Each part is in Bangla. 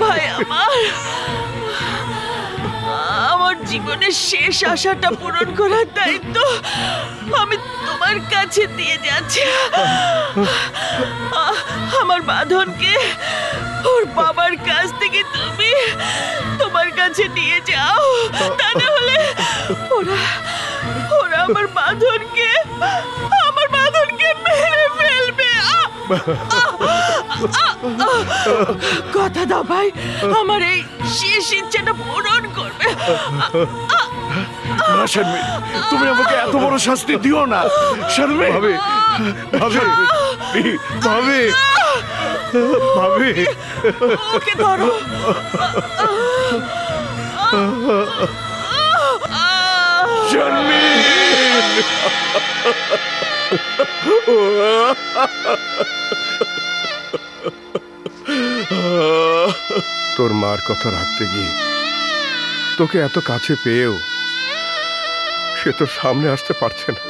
ভাই আমার জীবনের শেষ আশাটা পূরণ করার দায়িত্ব আমি তোমার কাছে দিয়ে যাচ্ছি। আমার বাঁধনকে ওর বাবার কাছ থেকে তুমি তোমার কাছে নিয়ে যাও, তা না হলে ওরা আমার বাঁধনকে মেরে ফেলবে। কথা দাও ভাই, আমার এই শেষ ইচ্ছাটা পূরণ করবে। না শর্মিন, তুমি আমাকে এত বড় শাস্তি দিও না। শর্মিন, ভাবি ভাবি ভাবি, ওকে ধরো। শর্মিন, তোর মার কথা রাখতে গিয়ে তোকে এত কাছে পেয়েও সে তোর সামনে আসতে পারছে না।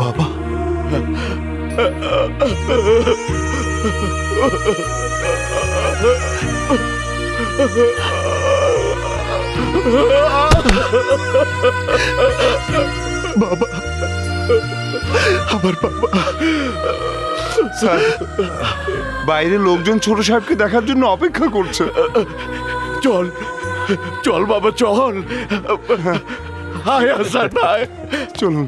বাবা, বাবা, আমার বাবা। স্যার, বাইরে লোকজন ছোট সাহেবকে দেখার জন্য অপেক্ষা করছে। চল চল বাবা, চল। আয় হাসান, আয়। চলুন।